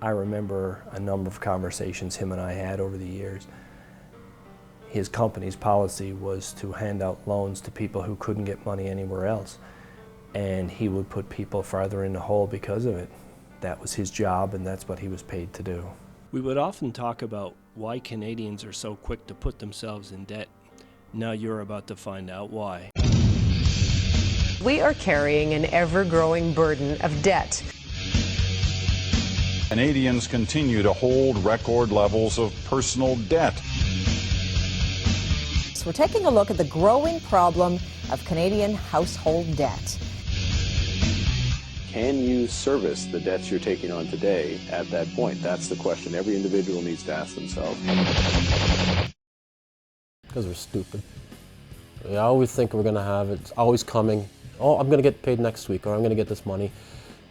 I remember a number of conversations him and I had over the years. His company's policy was to hand out loans to people who couldn't get money anywhere else, and he would put people farther in the hole because of it. That was his job, and that's what he was paid to do. We would often talk about why Canadians are so quick to put themselves in debt. Now you're about to find out why. We are carrying an ever-growing burden of debt. Canadians continue to hold record levels of personal debt. So we're taking a look at the growing problem of Canadian household debt. Can you service the debts you're taking on today at that point? That's the question every individual needs to ask themselves. Because we're stupid. We always think we're going to have it. It's always coming. Oh, I'm going to get paid next week, or I'm going to get this money.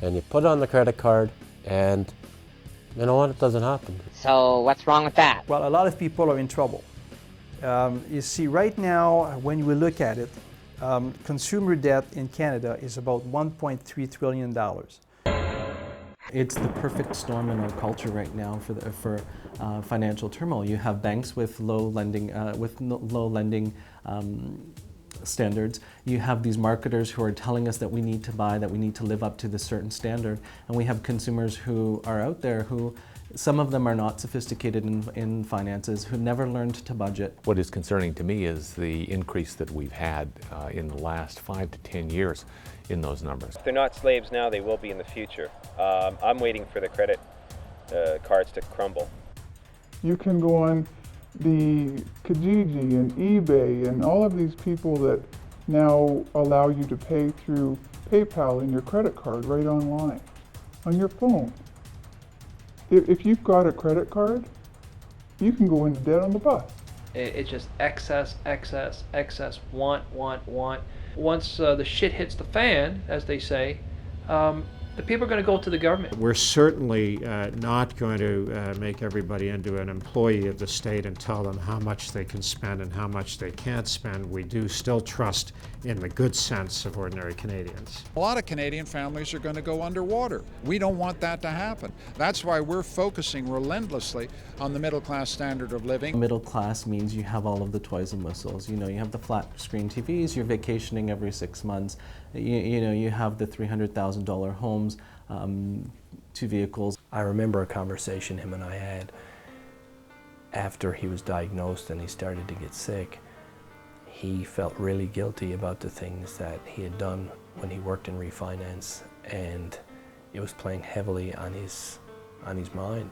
And you put it on the credit card, and you know what? It doesn't happen. So what's wrong with that? Well, a lot of people are in trouble. You see, right now, when we look at it, consumer debt in Canada is about $1.3 trillion. It's the perfect storm in our culture right now for financial turmoil. You have banks with low lending standards. You have these marketers who are telling us that we need to buy, that we need to live up to this certain standard, and we have consumers who are out there who, some of them are not sophisticated in finances, who never learned to budget. What is concerning to me is the increase that we've had in the last 5 to 10 years in those numbers. If they're not slaves now, they will be in the future. I'm waiting for the credit cards to crumble. You can go on the Kijiji and eBay and all of these people that now allow you to pay through PayPal and your credit card right online, on your phone. If you've got a credit card, you can go into debt on the bus. It's just excess, excess, excess, want. Once the shit hits the fan, as they say, the people are going to go to the government. We're certainly not going to make everybody into an employee of the state and tell them how much they can spend and how much they can't spend. We do still trust in the good sense of ordinary Canadians. A lot of Canadian families are going to go underwater. We don't want that to happen. That's why we're focusing relentlessly on the middle class standard of living. Middle class means you have all of the toys and whistles. You know, you have the flat screen TVs, you're vacationing every 6 months. You know, you have the $300,000 homes, 2 vehicles. I remember a conversation him and I had after he was diagnosed and he started to get sick. He felt really guilty about the things that he had done when he worked in refinance, and it was playing heavily on his mind.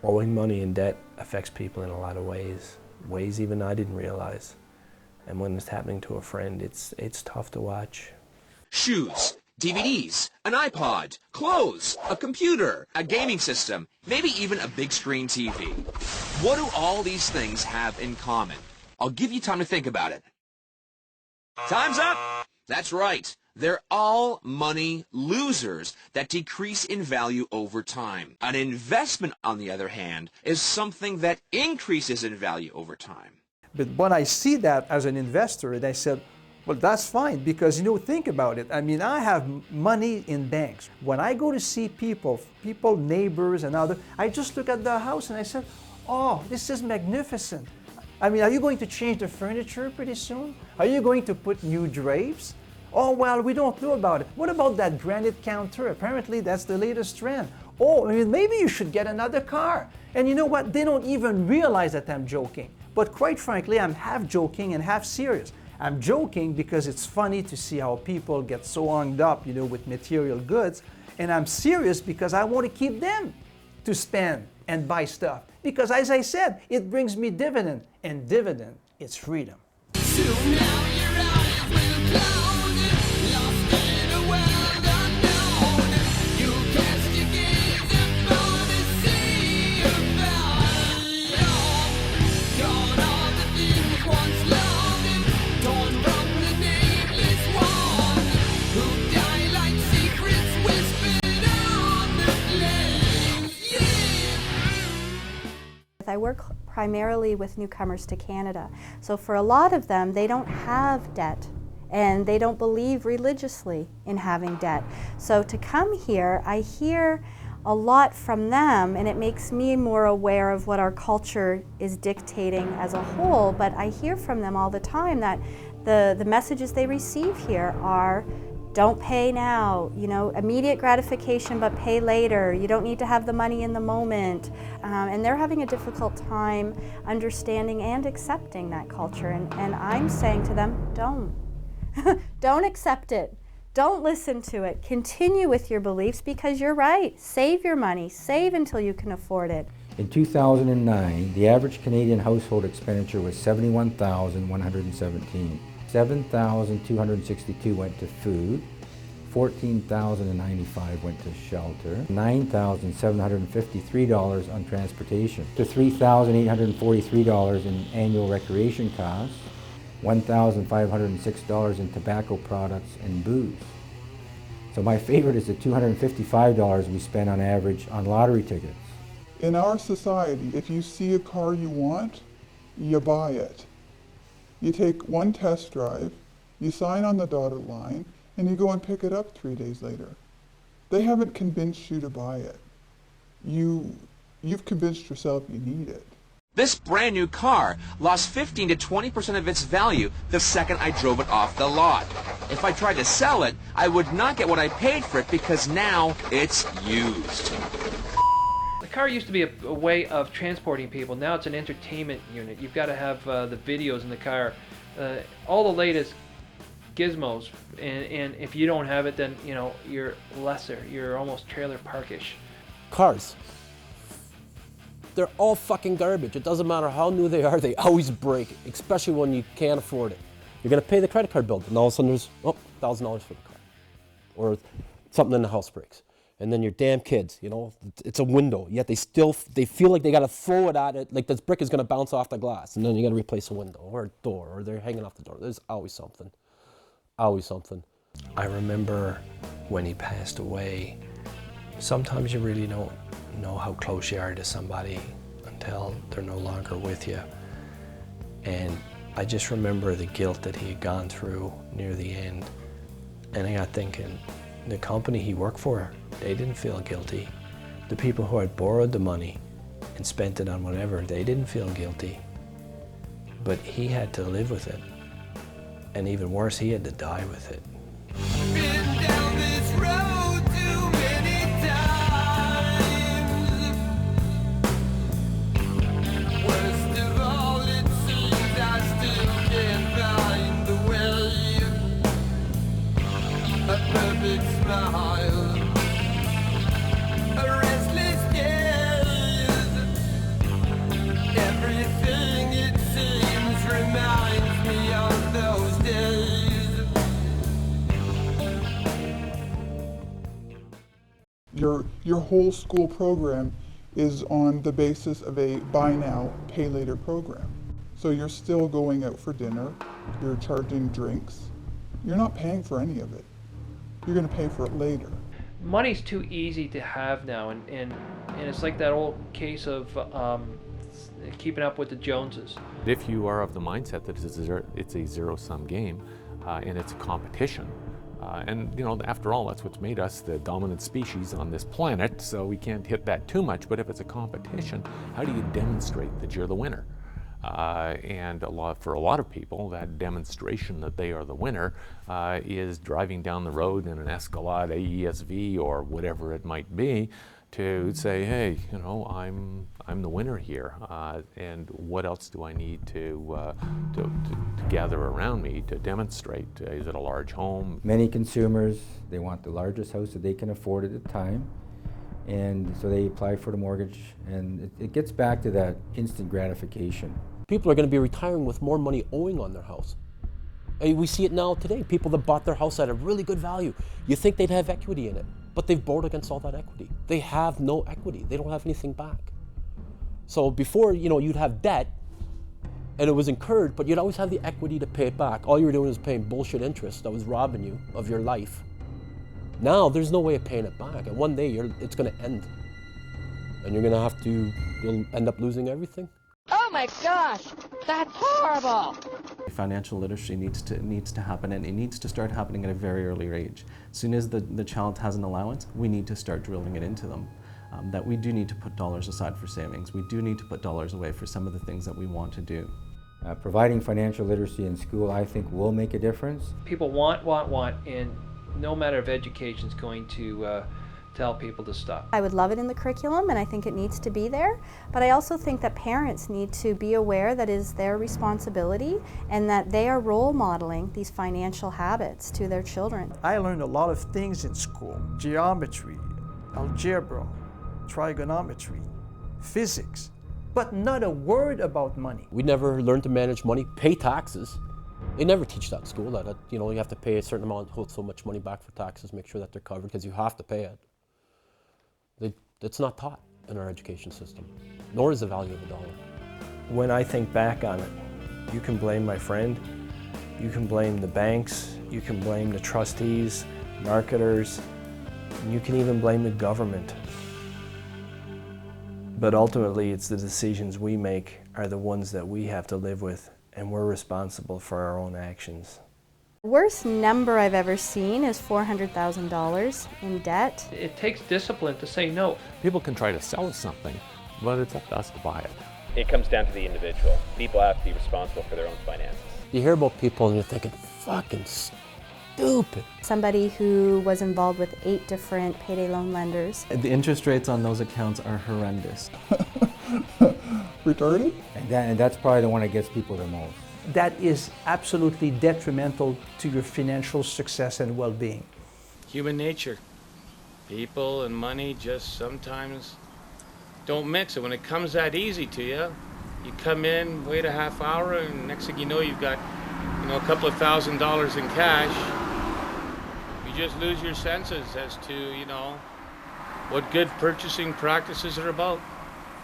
Owing money in debt affects people in a lot of ways even I didn't realize. And when it's happening to a friend, it's tough to watch. Shoes, DVDs, an iPod, clothes, a computer, a gaming system, maybe even a big screen TV. What do all these things have in common? I'll give you time to think about it. Time's up! That's right. They're all money losers that decrease in value over time. An investment, on the other hand, is something that increases in value over time. But when I see that as an investor, and I said, well, that's fine, because, you know, think about it. I mean, I have money in banks. When I go to see people, neighbors and others, I just look at the house and I said, oh, this is magnificent. I mean, are you going to change the furniture pretty soon? Are you going to put new drapes? Oh, well, we don't know about it. What about that granite counter? Apparently, that's the latest trend. Oh, I mean, maybe you should get another car. And you know what? They don't even realize that I'm joking. But quite frankly, I'm half joking and half serious. I'm joking because it's funny to see how people get so hung up, you know, with material goods. And I'm serious because I want to keep them to spend and buy stuff. Because as I said, it brings me dividend. And dividend is freedom. So now your eyes will cloud, lost in a world unknown. You castigate the body, see about gone all the things once loved, torn from the nameless one, who die like secrets whispered on the flames. I work primarily with newcomers to Canada. So for a lot of them, they don't have debt and they don't believe religiously in having debt. So to come here, I hear a lot from them, and it makes me more aware of what our culture is dictating as a whole, but I hear from them all the time that the messages they receive here are, don't pay now, you know, immediate gratification but pay later, you don't need to have the money in the moment, and they're having a difficult time understanding and accepting that culture, and I'm saying to them, don't accept it. Don't listen to it. Continue with your beliefs because you're right. Save your money. Save until you can afford it. In 2009, the average Canadian household expenditure was $71,117. $7,262 went to food, $14,095 went to shelter, $9,753 on transportation, to $3,843 in annual recreation costs, $1,506 in tobacco products and booze. So my favorite is the $255 we spend on average on lottery tickets. In our society, if you see a car you want, you buy it. You take one test drive, you sign on the dotted line, and you go and pick it up 3 days later. They haven't convinced you to buy it. You've convinced yourself you need it. This brand new car lost 15 to 20% of its value the second I drove it off the lot. If I tried to sell it, I would not get what I paid for it because now it's used. The car used to be a way of transporting people. Now it's an entertainment unit. You've got to have the videos in the car, all the latest gizmos, and if you don't have it, then you know you're lesser. You're almost trailer parkish. Cars. They're all fucking garbage. It doesn't matter how new they are, they always break, especially when you can't afford it. You're gonna pay the credit card bill, and all of a sudden there's, $1,000 for the car. Or something in the house breaks. And then your damn kids, you know, it's a window, yet they feel like they gotta throw it at it, like this brick is gonna bounce off the glass, and then you gotta replace a window, or a door, or they're hanging off the door. There's always something. Always something. I remember when he passed away, sometimes you really don't know how close you are to somebody until they're no longer with you. And I just remember the guilt that he had gone through near the end. And I got thinking, the company he worked for, they didn't feel guilty. The people who had borrowed the money and spent it on whatever, they didn't feel guilty. But he had to live with it. And even worse, he had to die with it. Your whole school program is on the basis of a buy now, pay later program. So you're still going out for dinner, you're charging drinks, you're not paying for any of it. You're going to pay for it later. Money's too easy to have now, and it's like that old case of keeping up with the Joneses. If you are of the mindset that it's a zero-sum game and it's a competition, and you know, after all, that's what's made us the dominant species on this planet, so we can't hit that too much, but if it's a competition, how do you demonstrate that you're the winner? And for a lot of people, that demonstration that they are the winner is driving down the road in an Escalade ESV or whatever it might be to say, hey, you know, I'm the winner here, and what else do I need to gather around me to demonstrate? Is it a large home? Many consumers, they want the largest house that they can afford at the time, and so they apply for the mortgage, and it gets back to that instant gratification. People are going to be retiring with more money owing on their house. And we see it now today. People that bought their house at a really good value, you think they'd have equity in it, but they've borrowed against all that equity. They have no equity. They don't have anything back. So before, you know, you'd have debt, and it was incurred, but you'd always have the equity to pay it back. All you were doing was paying bullshit interest that was robbing you of your life. Now there's no way of paying it back, and one day it's going to end, and you'll end up losing everything. Oh my gosh, that's horrible. Financial literacy needs to happen, and it needs to start happening at a very early age. As soon as the child has an allowance, we need to start drilling it into them. that we do need to put dollars aside for savings. We do need to put dollars away for some of the things that we want to do. Providing financial literacy in school, I think, will make a difference. People want, and no matter of education is going to tell people to stop. I would love it in the curriculum, and I think it needs to be there, but I also think that parents need to be aware that it is their responsibility and that they are role modeling these financial habits to their children. I learned a lot of things in school: geometry, algebra, trigonometry, physics, but not a word about money. We never learned to manage money, pay taxes. They never teach that in school, that you have to pay a certain amount, hold so much money back for taxes, make sure that they're covered, because you have to pay it. It's not taught in our education system, nor is the value of a dollar. When I think back on it, you can blame my friend, you can blame the banks, you can blame the trustees, marketers, and you can even blame the government. But ultimately, it's the decisions we make are the ones that we have to live with, and we're responsible for our own actions. The worst number I've ever seen is $400,000 in debt. It takes discipline to say no. People can try to sell us something, but it's up to us to buy it. It comes down to the individual. People have to be responsible for their own finances. You hear about people and you're thinking, fucking stupid. Somebody who was involved with 8 different payday loan lenders. The interest rates on those accounts are horrendous. Retarded? And that's probably the one that gets people the most. That is absolutely detrimental to your financial success and well-being. Human nature. People and money just sometimes don't mix. And when it comes that easy to you, you come in, wait a half hour, and next thing you know, you've got a couple of $1,000s in cash. You just lose your senses as to, what good purchasing practices are about.